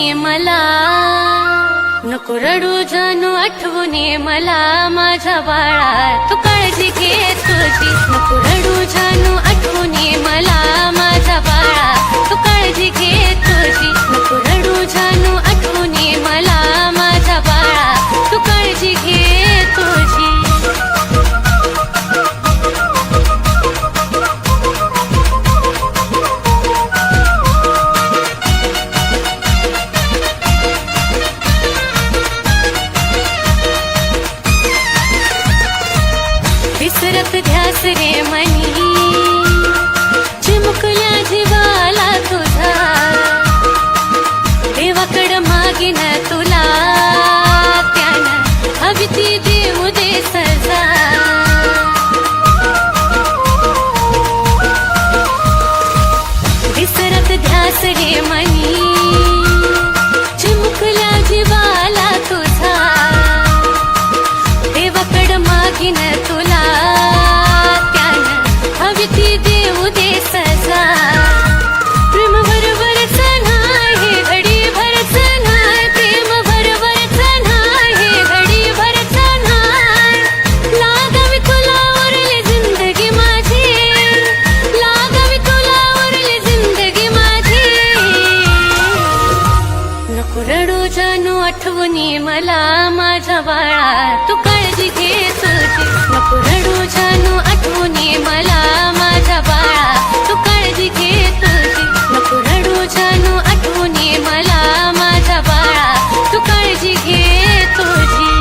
आठवणी मला, नको रडू जानू आठवणी मला माझ्या बाळा, तू काळजी घे तुझी. नको रडू जानू आठवणी मला माझ्या बाळा, तू काळजी घे तुझी. नको रडू जानू आठवणी मला माझ्या बाळा, तू काळजी घे तुझी. विसरत ध्यास रे मनी, चिमुकल्या जीवाला तुझा, देवाकड मागीन तुला, त्यानं हवी ती देऊ दे सजा. विसरत ध्यास रे मनी, चिमुकल्या जीवाला तुझा, देवाकड मागीन तुला, त्यानं हवी ती देऊ दे सजा. प्रेम भरभरच नाय हे घडी भरच नाय, प्रेम भरभरच नाय हे घडी भरच नाय. लागावी तुला उरली जिंदगी माझी, लागावी तुला उरली जिंदगी माझी. नको रडू जानू आठवणी मला माझ्या बाळा, तू काळजी घे तुझी. नको रडू जानू आठवणी मला माझ्या बाळा, तू काळजी घे तुझी. नको रडू जानू आठवणी मला माझ्या बाळा, तू काळजी घे तुझी.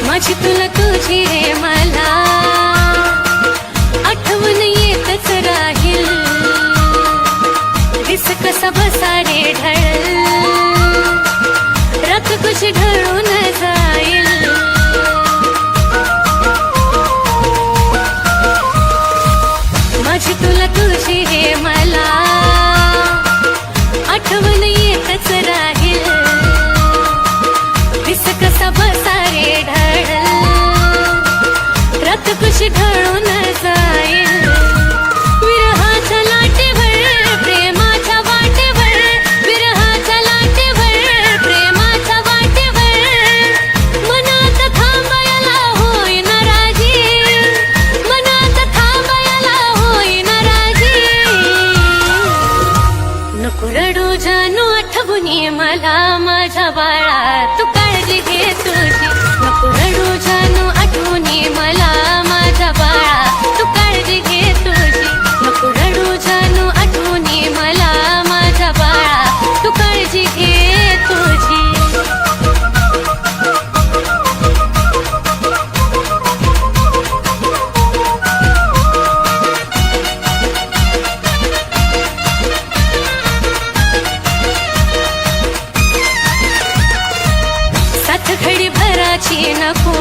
माझी तुला तुझी रे मला आठवण येतच राहील. दिस कसा बसा रे ढळ, रख कुछ ढळून जाईल. माझी तुला तुझी रे मला आठवण येतच राहील. दिस कसा बसा रे ढळ, रक्त कुछ ढळून जाईल. विरहाच्या लाटेवर प्रेमाच्या वाटेवर, विरहाच्या लाटेवर प्रेमाच्या वाटेवर, मनात थांबायला होईन राजी, मनात थांबायला होईन राजी. नको रडू जानू आठवणी मला माझ्या बाळा, तू काळजी घे तुझी. नको रडू जानू आठवणी मला माझ्या बाळा, तू काळजी घे तुझी. नको रडू जानू आठवणी मला माझ्या बाळा, तू काळजी घे तुझी. सात घडी भराची नको,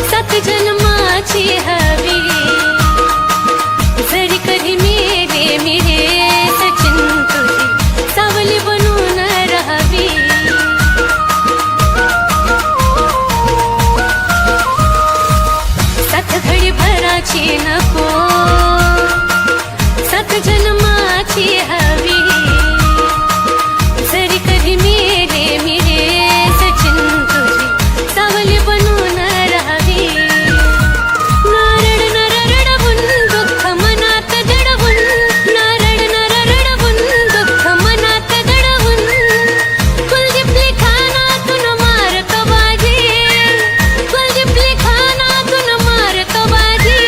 सात जन्माची हवी. जरी कधी मेरे मेरे सचिन तुझी सावली बनून राहावी. सात घडी भराची नको, सात जन्माची हवी. जरी कधी मेरे मेरे सचिन तुझी सावली बनून राहावी. नारड नरडवून दुःख मनात दडवून, नारड नरडवून दुःख मनात दडवून, कुलदीपली खानातून मारत बाजी, कुलदीपली खानातून मारत बाजी.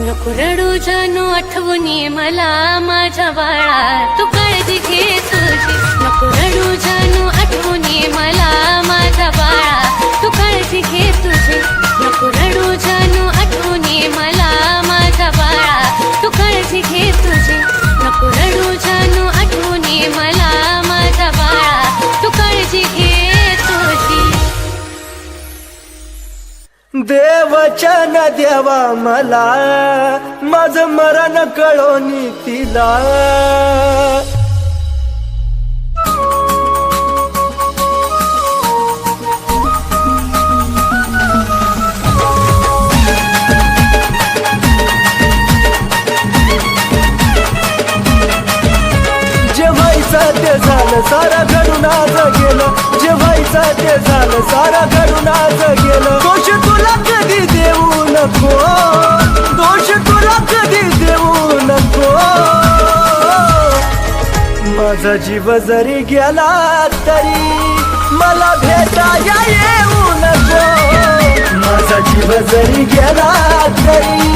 नको रडू जानू आठवणी मला माझ्या बाळा, तू काळजी घे तुझी. नको रडू जानू आठवणी मला माझ्या बाळा, तू काळजी घे तुझी. नको रडू जानू आठवणी मला माझ्या बाळा, तू काळजी घे तुझी. नको रडू जानू आठवणी मला माझ्या बाळा, तू काळजी घे तुझी. देवचन देवा मला माझं मरण कळोनी तिला जे व्हायचं ते झालं सारा घडून आज गेलं जे व्हायचं ते झालं सारा घडून आज गेलं दोष तुला कधी देऊ नको दोष तुला कधी देऊ नको माझा जीव जरी गेला तरी मला भेटाया येऊ नको माझा जीव जरी गेला तरी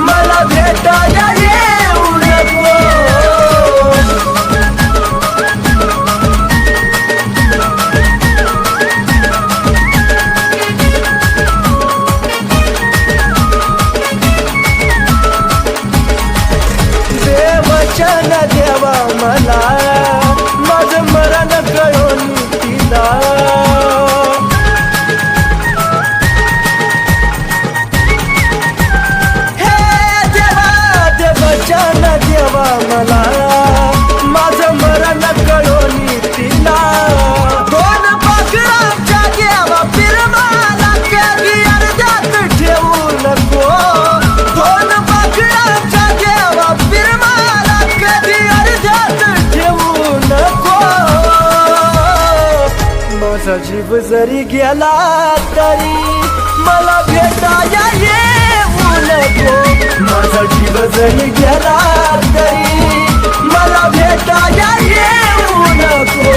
मला भेटाया येऊ नको देवचन देवा मला माझं मरण कळोनी तिला हे देवा देवचन देवा मला माझं मरण कळोनी तिला दोन पाखरांच्या देवा फिरवाला कधी अर्ध्यात ठेवू नको दोन पाखरांच्या देवा फिरवाला कधी अर्ध्यात ठेवू नको माझा जीव जरी गेला तरी मला भेटाया येऊ नको माझा जीव जरी गेला तरी मला भेटाया येऊ नको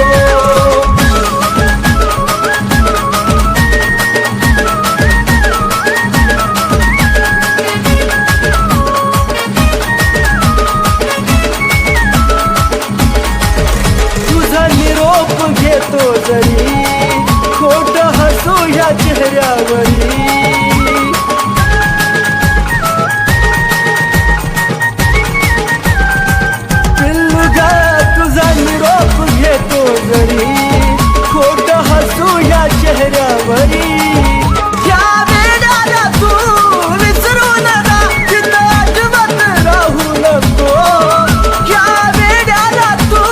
तुझा निरोप घेतो जरी खोट हसू या चेहऱ्यावरी पिल्लुगा तुझा निरोप घेतो जरी खोट हसू या चेहऱ्यावरी या वेळाला तू विसरू नका तिथं आठवत राहू नको या वेळाला तू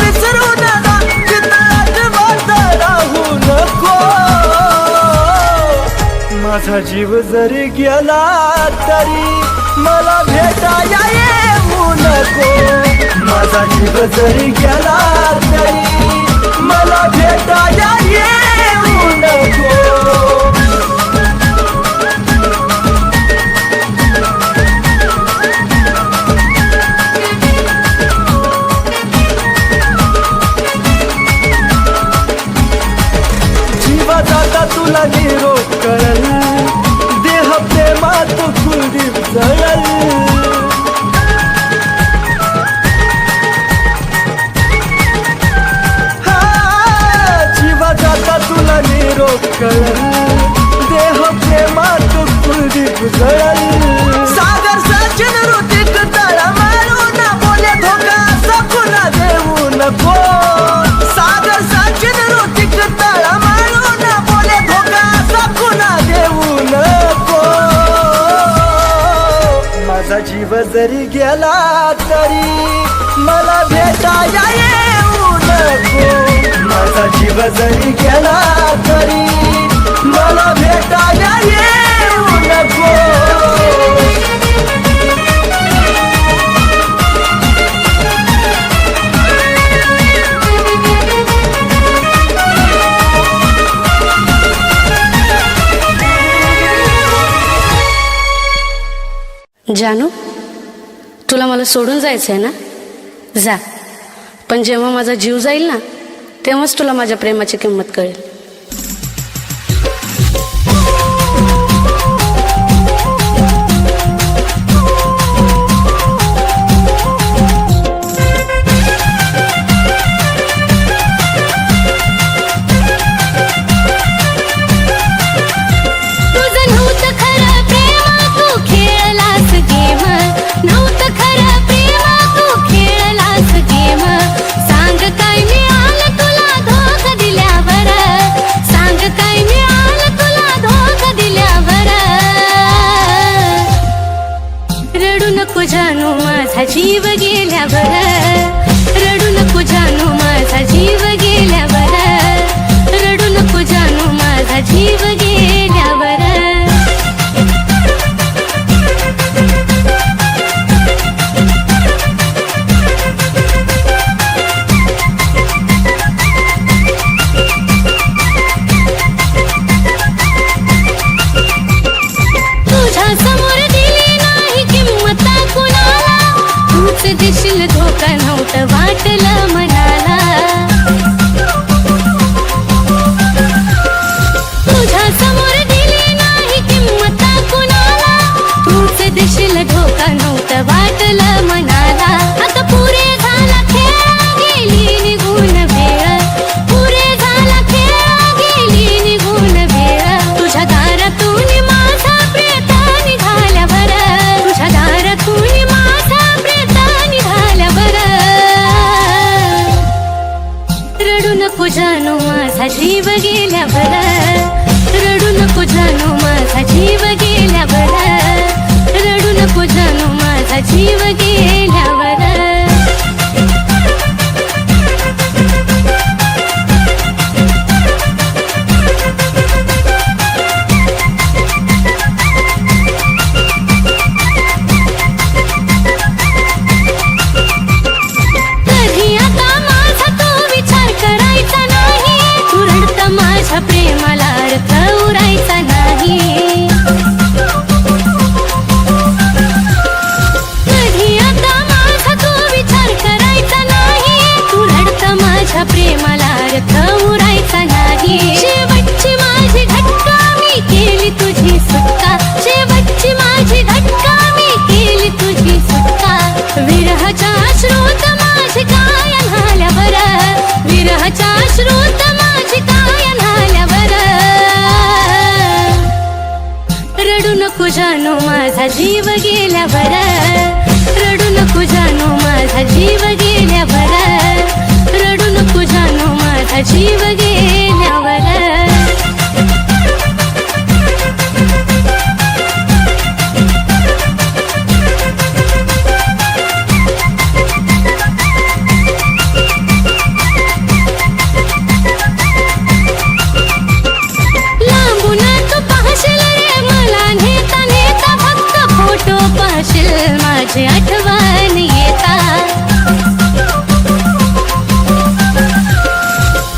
विसरू नका तिथं आठवत राहू नको माझा जीव जरी गेला तरी मला भेटाया येऊ नको माझा जीव जरी गेला तरी मला भेटाया येऊ नको जीवा जाता तुला निरोप कळल देह प्रेमात कुलदीप जळल हा, जीवा जाता तुला निरोप कळल देह प्रेमात कुलदीप जळल सागर सचिन ऋतिक तळा मारू ना बोले धोका सपना देऊ नको सागर सचिन ऋतिक तळा मारू ना बोले धोका सपना देऊ नको माझा जीव जरी गेला तरी मला भेटाया येऊ नको माझा जीव जरी गेला तरी मला भेटाया येऊ नको जानू तुला मला सोडून जायचं आहे ना जा पण जेव्हा माझा जीव जाईल ना तेव्हाच तुला माझ्या प्रेमाची किंमत कळेल सांग काय मी आलं तुला धोका दिल्यावर माझा जीव गेल्यावर, रडू नको जानू माझा जीव गेल्यावर, रडू नको जानू माझा जीव गेल्यावर. दिशील धोका नव्हतं वाटलं मनाला, तुझ्या समोर दिली नाही किंमत कुणाला, तूच दिशील धोका नव्हतं वाटलं मनाला. आता पुरे झाला खेळ गेली निघून वेळ, पुरे झाला खेळ गेली निघून वेळ. तुझ्या दारातून माझा प्रेत निघाल्यावर, तुझ्या दारातून माझा रडू नको जानू माझा जीव गेल्यावर, रडू नको जानू माझा जीव गेल्यावर, रडू नको जानू माझा जीव गेल्यावर. माझ्या प्रेमाला अर्थ उरायचा नाही, कधी आता माझा तो विचार करायचा नाही, तू रडत माझ्या प्रेमाला अर्थ उरायचा नाही. शेवटची माझी घटका मी केली तुझी सुटका, शेवटची माझी घटका मी केली तुझी सुटका. विरहाच्या श्रोत माझी काय झाल्यावर, विरहाच्या श्रोत माझी काय रडू नको जानू माझा जीव गेल्यावर, रडू नको जानू माझा जीव गेल्यावर, रडू नको जानू माझा जीव गेल्यावर. माझी आठवण येता,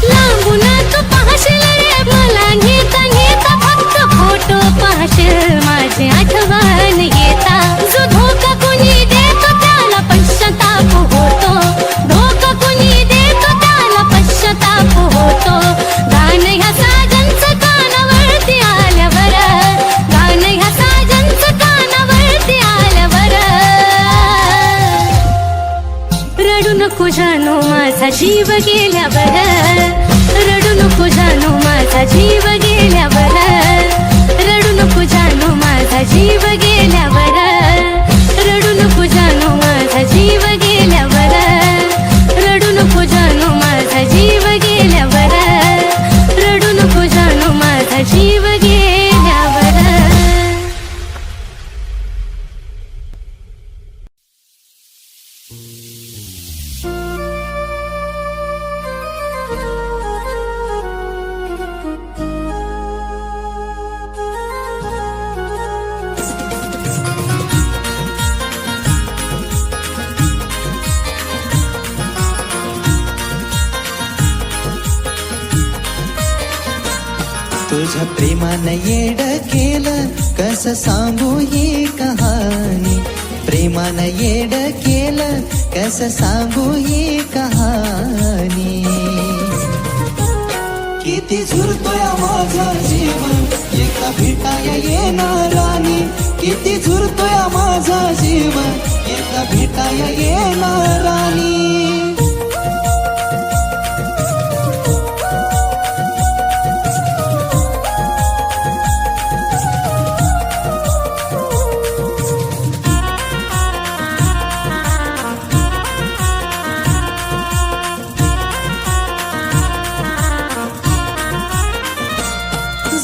लांबून तू पाहशील रे मला नेता नेता, फक्त फोटो पाहशील माझी आठवण येता. जो धोका कुणी देतो त्याला पश्चाताप होतो, धोका कुणी देतो त्याला पश्चाताप होतो. गाणं ह्या साजनचं कानावरती आल्यावर, गाणं ह्या साजनचं कानावरती आल्यावर. रडू नको जानू माझा जीव गेल्यावर, रडू नको जानू माझा जीव गेल्यावर, रडू नको जानू माझा जीव गेल्यावर, रडू नको जानू माझा जीव गेल्यावर, रडू नको जानू माझा जीव गेल्यावर, रडू नको जानू माझा जीव गेल्यावर. तुझ्या प्रेमानं येड केलं कसं सांगू ही कहाणी, प्रेमानं येड केलं कसं सांगू ही कहाणी. किती झुरतोय माझा जीव एका भेटाया येणार राणी, किती झुरतोय माझा जीव एका भेटाया येणार राणी.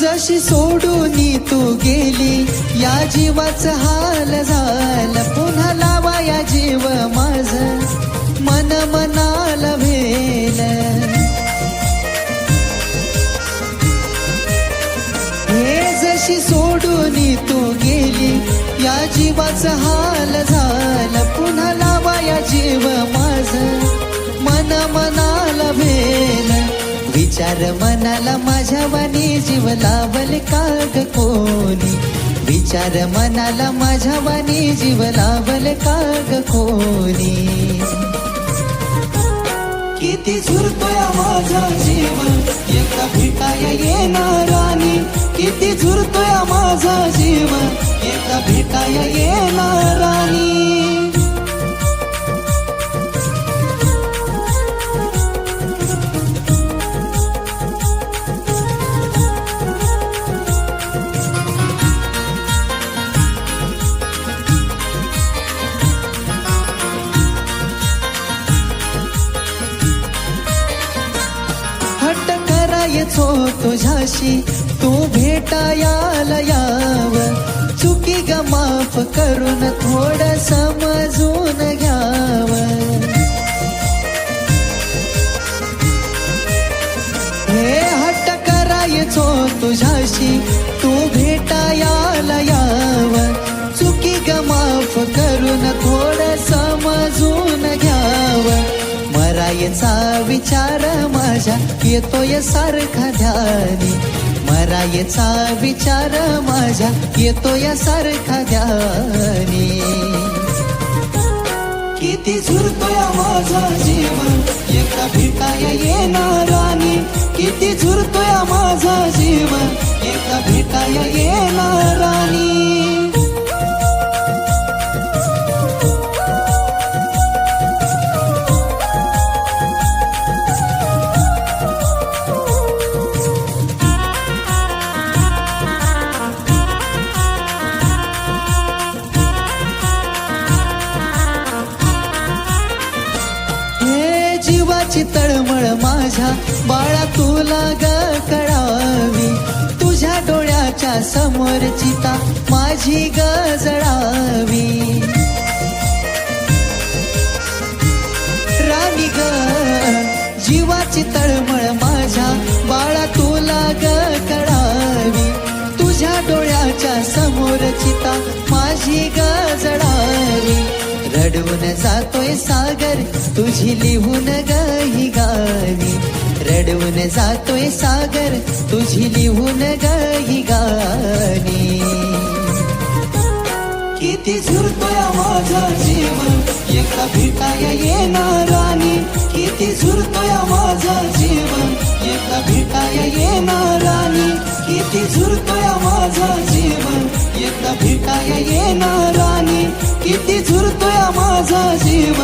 जशी सोडून तू गेली या जीवाचं हाल झालं, पुन्हा लावा वाया जीव माझ मन मनाला भेल हे जशी सोडून तू गेली या जीवाचा हाल झाला पुन्हा लावाया जीव माझ मन मनाला भेल विचार मनाला माझ्या वाणी जीव लावल का ग कोणी विचार मनाला माझ्या वाणी जीव लावल का ग कोणी किती झुरतोय माझा जीव एका भेटाया येणार राणी किती झुरतोय माझा जीव एका भेटाया येणार राणी करायचो तुझ्याशी तू भेटायाला याव चुकी ग माफ करून थोड समजून घ्याव हे हट्ट करायचो तुझ्याशी तू भेटायाला याव चुकी ग माफ करून थोड समजून घ्याव मरायचा विचार माझ्या येतोय सारखा ध्यानी मरायचा विचार माझ्या येतोय सारखा ध्यानी किती झुरतोय माझा जीव एका भेटाया येणार राणी किती झुरतोय माझा जीव एका भेटाया येणार राणी जीवाची तळमळ माझ्या बाळा तुला ग कळावी तुझ्या डोळ्याच्या समोर चिता माझी ग जळावी राणी ग जीवाची तळमळ माझ्या बाळा तुला ग कळावी तुझ्या डोळ्याच्या समोर चिता माझी ग जळावी रडवून जातोय सागर तुझी लिहून ग ही गाणी रडवून जातोय सागर तुझी लिहून ग ही गाणी किती झुरतोय माझा जीव एका भेटाया येणार राणी किती झुरतोय माझा जीव एका भेटाया येणार राणी किती झुरतोय माझा जीव एका भेटाया येणार राणी किती झुरतोय माझा जीव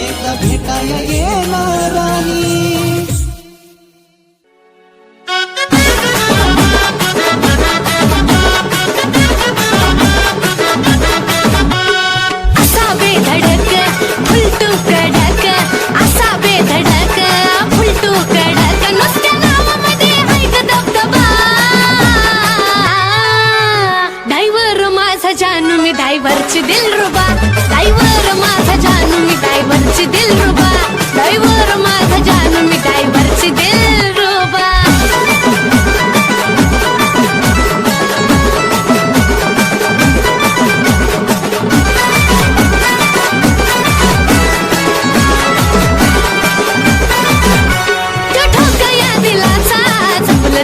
एका भेटाया येणार राणी असा बेधडक फुलटू कडक असा बेधडक फुलटू कडक नुसत्या नावामध्ये हाय ग दबदबा ड्रायव्हर माझा जानू मी ड्रायव्हरची दिलरुबा ड्रायव्हर माझा जानू मी ड्रायव्हरची दिलरुबा ड्रायव्हर माझा जानू मी ड्रायव्हरची दिलरुबा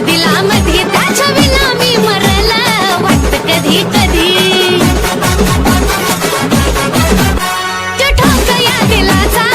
दिलामध्ये त्याच्या विना मी मरला वाटत कधी कधी ठोक या दिलाचा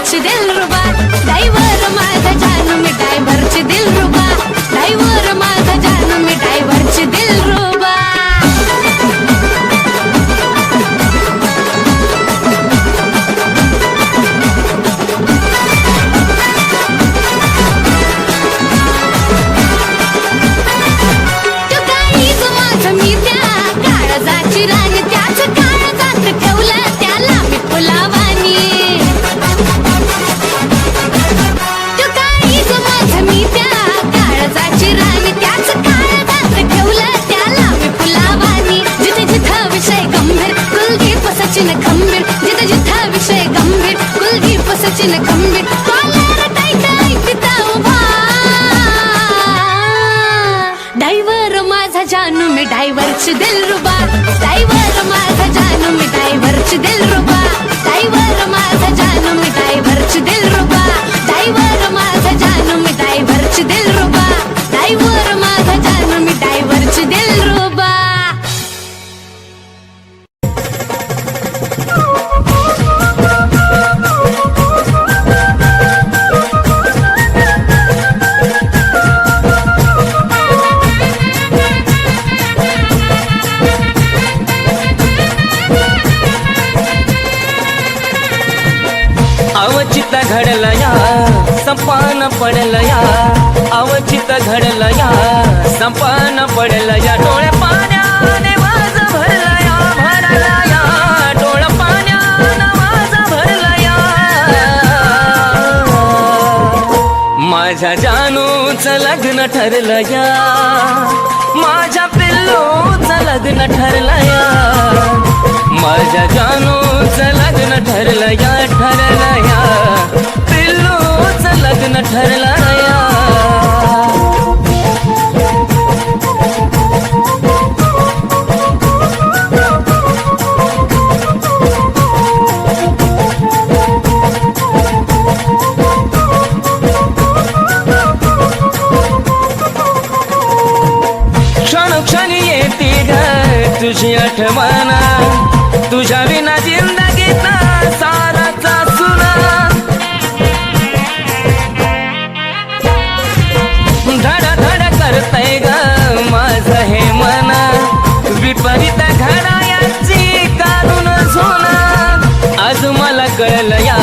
ड्रायव्हरची दिलरुबा ड्रायव्हर माझा जानू मी ड्रायव्हरची दिलरुबा ड्रायव्हर माझा जानू मी ड्रायव्हरची दिलरुबा तू काही ग माझं मी त्या काळजाची राणी त्याच काळजात ठेवलं त्याला मी फुलावानी तू काही ग माझं मी त्या काळजाची राणी त्याच काळजात ठेवलं त्याला मी फुलावानी जिथे जिथं विषय गंभीर कुलदीप सचिन खंबीर जिथे जिथं विषय गंभीर कुलदीप सचिन खंबीर कॉलर टाईट ऐकता उभा ड्रायव्हर माझा जानू मी ड्रायव्हरची दिलरुबा ड्रायव्हर माझा जानू मी ड्रायव्हरची दिलरुबा ड्रायव्हर माझा जानू मी ड्रायव्हरची दिलरुबा ड्रायव्हर माझा जानू मी ड्रायव्हरची दिलरुबा ड्रायव्हर माझा जानू मी ड्रायव्हरची दिलरुबा अवचित घडलं या संपान पडलं या अवचित घडलं या संपान पडलं या डोळे पाण्याने माझं भरलं या भरलं या डोळे पाण्यानं माझं भरलं या माझ्या जानूचं लग्न ठरलं या माझ्या पिल्लूचं लग्न ठरलं या माझ्या जानूचं लग्न ठरलं या पिल्लूचं लग्न ठरलं या क्षणोक्षणी येते ग तुझी आठवण तुझ्या विना जिंदगीत साराचा सुना धड धड करतय ग माझं हे मन विपरीत घडायाची काढून सोना आज मला कळलं या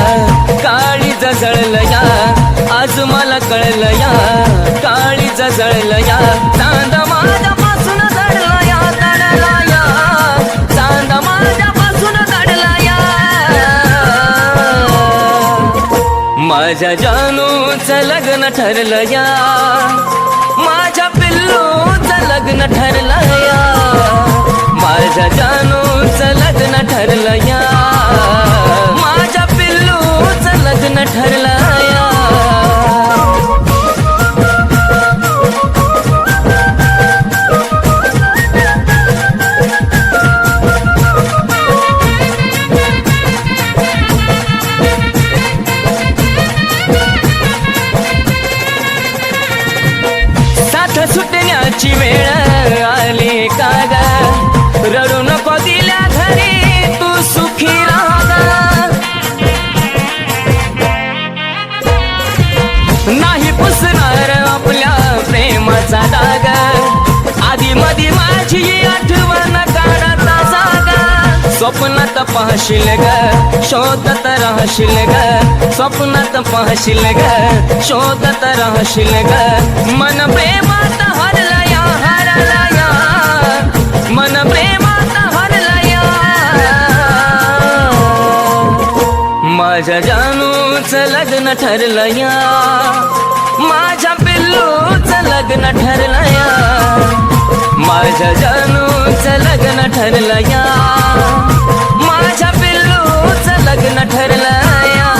काळी जळलं या आज मला कळलं या काळी जळलं या चांद माझ्यापासून दडला या दडला या चांद माझ्यापासून दडला या माझ्या जानूचं लग्न ठरलं या माझ्या पिल्लूचं लग्न ठरलं या माझ्या जानूचं लग्न ठरलं या माझ्या पिल्लूचं लग्न ठरलं या सुटण्याची वेळ आली का ग रडू नको दिल्या घरी तू सुखी राहा नाही पुसणार आपल्या प्रेमाचा दाग आधी मधी माझी आठवण काढता जागा स्वप्नात पाहशील ग शोधत राहशील ग स्वप्नात पाहशील ग शोधत राहशील ग मन प्रेमात हरला या मन प्रेमात हरला या माझ्या जानूचं लग्न ठरलं या माझ्या पिल्लूचं लग्न ठरलं या माझ्या जानूचं लग्न ठरलं या माझ्या पिल्लूचं लग्न ठरलं या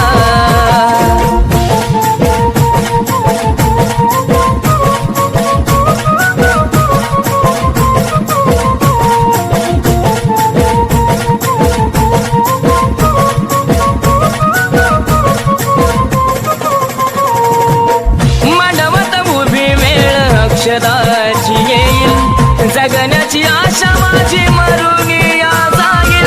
अक्षदाची येईल जगण्याची आशा माझी मरून या जाईल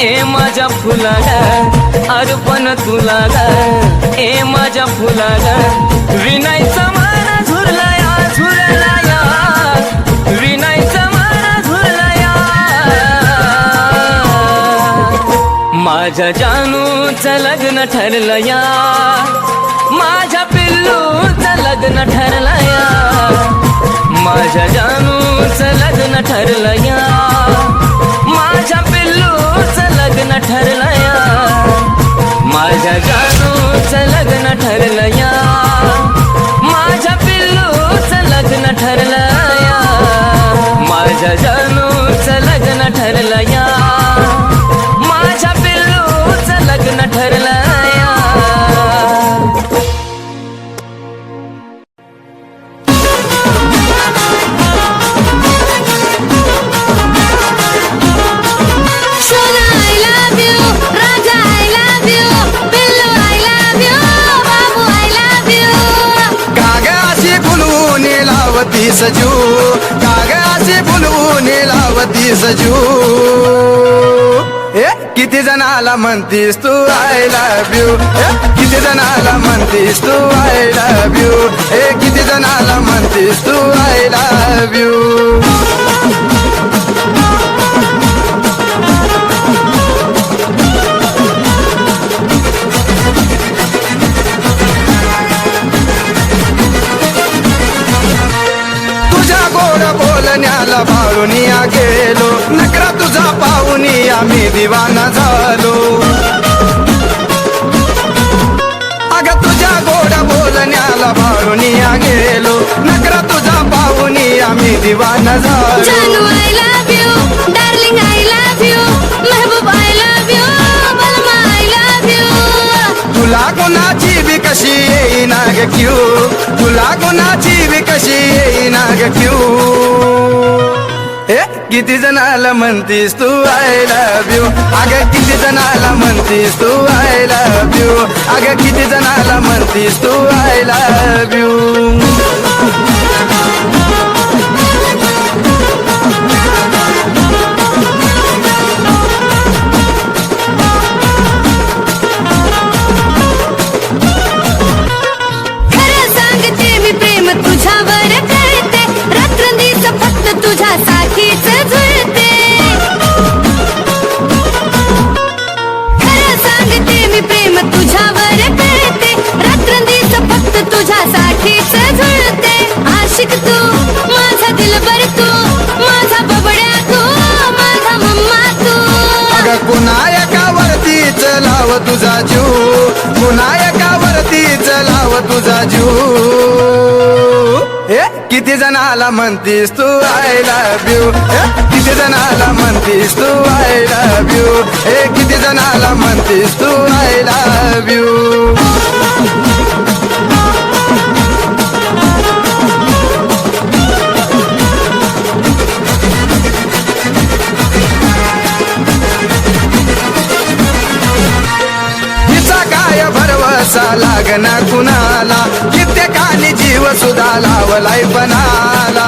ए माझ्या फुला ग अर्पण तुला ग ए माझ्या फुला ग विनायचा माना झुरलाया झुरलाया विनायचा माना झुरलाया माझ्या जानूचं लग्न ठरलं या माझ्या पिल्लूचं लग्न ठरलं या माझ्या जानूचं लग्न ठरलं या माझ्या पिल्लूचं लग्न ठरलं या माझ्या जानूचं लग्न ठरलं या माझ्या पिल्लूचं लग्न ठरलं या माझ्या जानूचं लग्न ठरलं या माझ्या पिल्लूचं लग्न ठरलं या सोना I love you, Raja I love you, पिल्लू I love you, Babu I love you. कागदाशी फुलवून लावती सजू कागदाशी फुलवून लावती सजू किती जणाला म्हणतीस तू आय लव्ह यू किती जणाला म्हणतीस तू आय लव्ह यू किती जणाला म्हणतीस तू आय लव्ह यू तुझ्या गोड बोलण्याला भाळूनिया गेलो नकरा तुझा पाहुनिया मी दिवाना झालो अगं तुझ्या गोड बोलण्याला भाळूनिया गेलो नकरा तुझा पाहुनिया मी दिवाना झालो जानू I love you, darling I love you, Mehboob I love you, बलमा I love you. तुला कोणाची बी कशी येईना ग क्यू तुला कोणाची बी कशी येईना ग क्यू किती जणाला म्हणतीस तू आय लव्ह यू अगं किती जणाला म्हणतीस तू आय लव्ह यू अगं किती जणाला म्हणतीस तू आय लव्ह यू खरं सांगते मी प्रेम तुझ्यावर करते रात्रंदिवस फक्त तुझ्यासाठीच झुरते खरं सांगते मी प्रेम तुझ्यावर करते रात्रंदिवस फक्त तुझ्यासाठीच झुरते आशिक तू माझा दिलबर तू माझा बबड्या तू माझा मम्मा तू अगं कुणायकावरती चलाव तुझा जीव कुणायकावरती चलाव तुझा जीव किती जणाला म्हणतीस तू आय लव्ह यू किती जणाला म्हणतीस तू आय लव्ह यू किती जणाला म्हणतीस तू आय लव्ह यू काय भरवसा लागना कुणाला कित्येकानी जीव सुद्धा लावलाय पणाला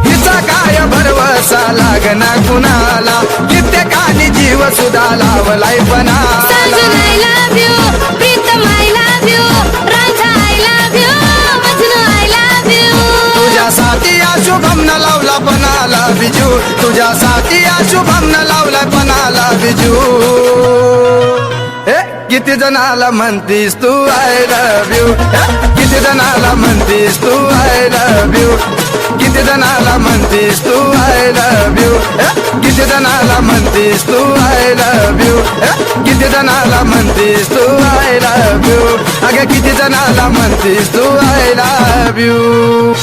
हिचा काय भरवसा लागना कुणाला कित्येकानी जीव सुद्धा लावलाय पणाला Saajan I love you, Pritam I love you, Raja I love you, Majnu I love you. तुझ्यासाठी या शुभम न लावला पणाला बिजू तुझ्यासाठी या शुभम न लावला पणाला बिजू किती जणाला म्हणतीस तू आय लव्ह यू किती जणाला म्हणतीस तू आय लव्ह यू किती जणाला म्हणतीस तू आय लव्ह यू किती जणाला म्हणतीस तू आय लव्ह यू किती जणाला म्हणतीस तू आय लव्ह यू अगं किती जणाला म्हणतीस तू आय लव्ह यू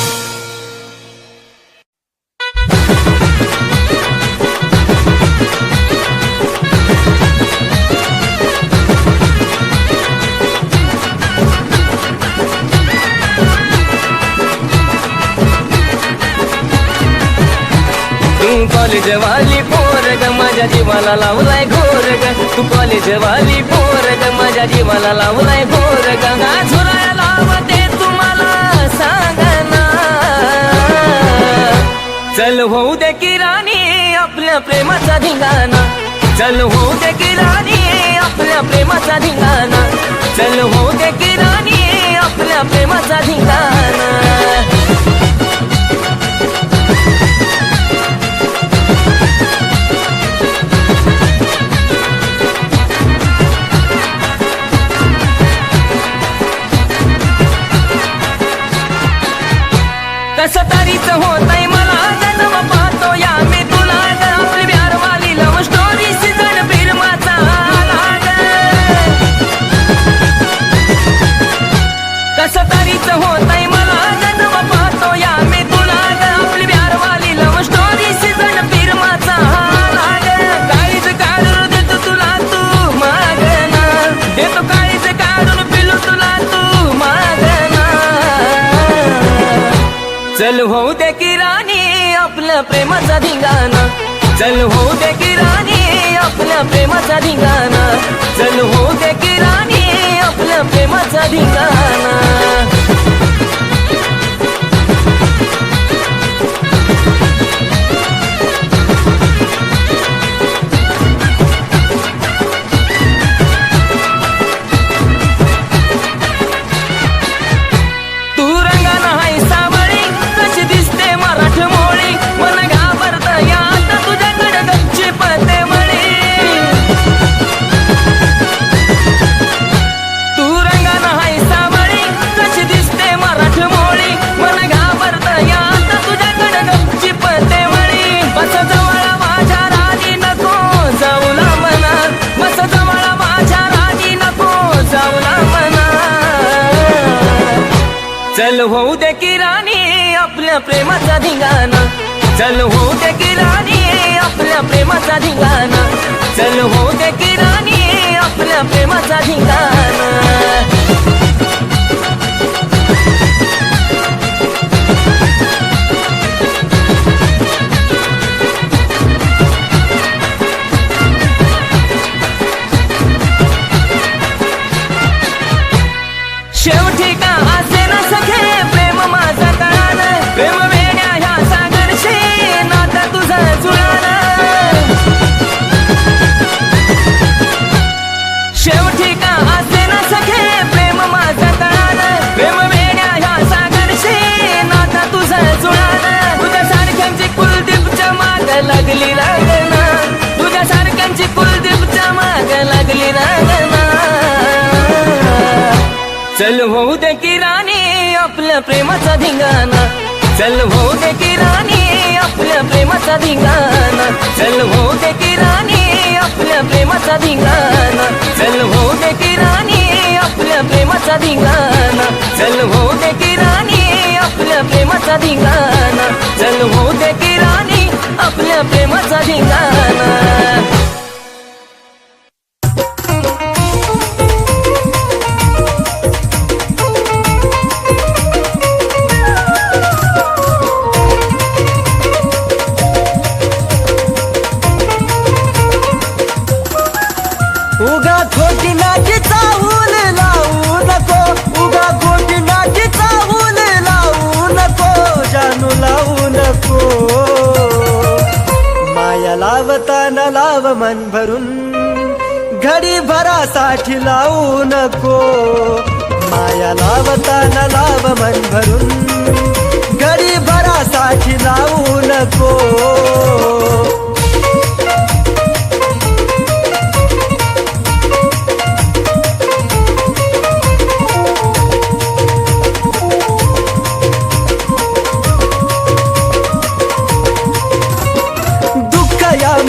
कॉलेज वाली पोर ग माझ्या जीवाला लावलाय घोर ग तू कॉलेज वाली पोर ग माझ्या जीवाला लावलाय घोर ग झुराया लावते तुम्हाला सांगना चल होऊ दे की राणी आपल्या प्रेमाचा धिंगाणा चल होऊ दे की राणी आपल्या प्रेमाचा धिंगाणा चल होऊ दे की राणी आपल्या प्रेमाचा धिंगाणा कसं तरीच होतंय मला जन्म पाहतो या मी तुला ग आपली प्यारवाली लव्ह स्टोरी सीझन फिल्माचा लाग कसं तरीच होतंय मला जन्म पाहतो या मी तुला ग आपली प्यारवाली लव्ह स्टोरी सीझन फिल्माचा लाग काळीज काढून देतो तुला तू मागना देतो काळीज काढून पिलू तुला तू मागना चल होऊ दे की राणी आपल्या प्रेमाचा धिंगाणा चल होऊ दे की राणी आपल्या प्रेमाचा धिंगाणा चल होऊ दे की राणी आपल्या प्रेमाचा धिंगाणा चल होऊ दे की राणी आपल्या प्रेमाचा धिंगाणा चल होऊ दे की राणी आपल्या प्रेमाचा धिंगाणा चल होऊ दे की राणी आपल्या प्रेमाचा धिंगाणा शेवटी का असे न सखे प्रेम माझा कळाल प्रेम वेड्या ह्या सागरशी नाता तुझं जुळाल शेवटी का असे न सखे प्रेम माझा कळाल प्रेम वेड्या ह्या सागरशी नाता तुझं जुळाल तुझ्या सारख्यांची कुलदीपच्या माग लागली लागना तुझ्या सारख्यांची कुलदीपच्या माग लागली लागना चल होऊ दे की राणी आपल्या प्रेमाचा धिंगाणा चल होऊ दे की राणी आपल्या प्रेमाचा धिंगाणा चल होऊ दे की राणी आपल्या प्रेमाचा धिंगाणा चल होऊ दे की राणी आपल्या प्रेमाचा धिंगाणा चल होऊ दे की राणी आपल्या प्रेमाचा धिंगाणा चल होऊ दे की राणी आपल्या प्रेमाचा धिंगाणा उगा खोटी नाची चाहूल लावू नको उगा खोटी नाची चाहूल लावू नको जानू लावू नको माया लावताना लाव मन भरून घडी भरासाठी लावू नको माया लावताना लाव मन भरून घडी भरासाठी लावू नको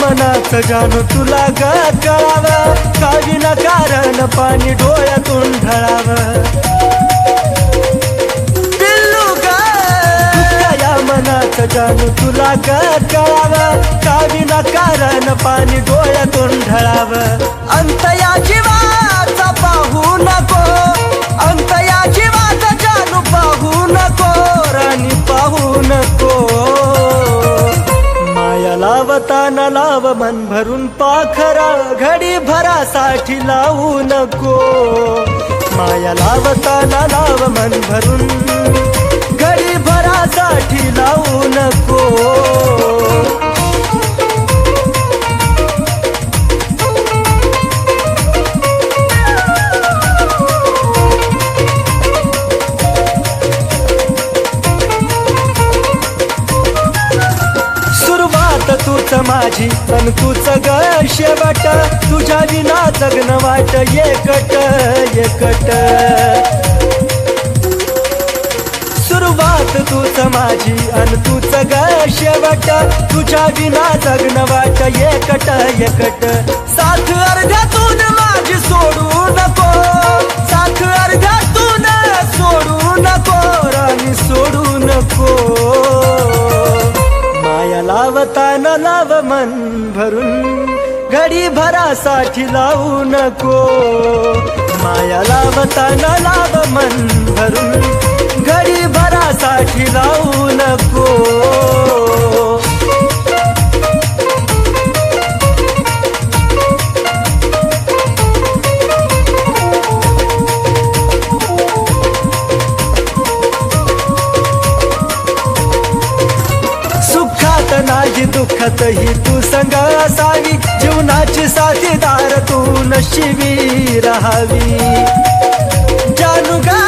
मनात जानू तुला ग कळावं का विनाकारण पाणी डोळ्यातून ढळावं पिल्लू ग या मनात जानू तुला ग कळावं का विनाकारण पाणी डोळ्यातून ढळावं अंत या जीवाचा पाहू नको अंत या जीवाचा जानू पाहू नको राणी पाहू नको माया लावताना लाव मन भरून पाखरा घडी भरासाठी लावू नको माया लावताना लाव मन भरून घडी भरासाठी लावू नको माझी अन तूच ग शेवट तुझ्या विना जगन वाट एकट एकट सुरुवात तूच माझी अन तूच ग शेवट तुझ्या विना जगन वाट एकट एकट साथ अर्ध्यातून माझी सोडू नको साथ अर्ध्यातून सोडू नको राणी सोडू नको माया लावताना लाव मन भरून घडी भरासाठी लावू नको माया लावताना लाव मन भरून घडी भरासाठी लावू नको सुखात नाही दुःखात ही तू संग असावी जीवनाची साथीदार तू नशिबी राहावी जानू गा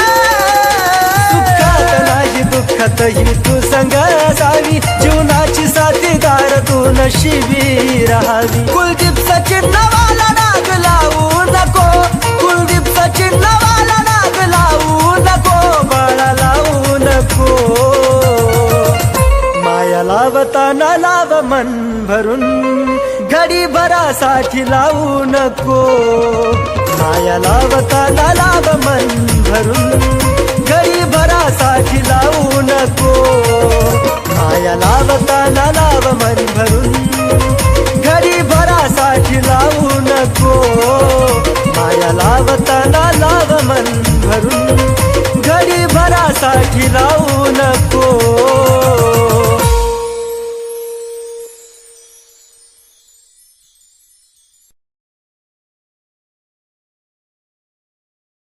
सुखात नाही दुःखात ही तू संग असावी जीवनाची साथीदार तू नशिबी राहावी कुलदीप सचिन नवाला नाग लावू नको कुलदीप सचिन नवाला नाग लावू नको बाळा लावू नको माया लावताना लाव मन भरून घडी भरासाठी लावू नको माया लावताना लाव मन भरून घडी भरासाठी लावू नको माया लावताना लाव मन भरून घडी भरासाठी लावू नको माया लावताना लाव मन भरून घडी भरासाठी लावू नको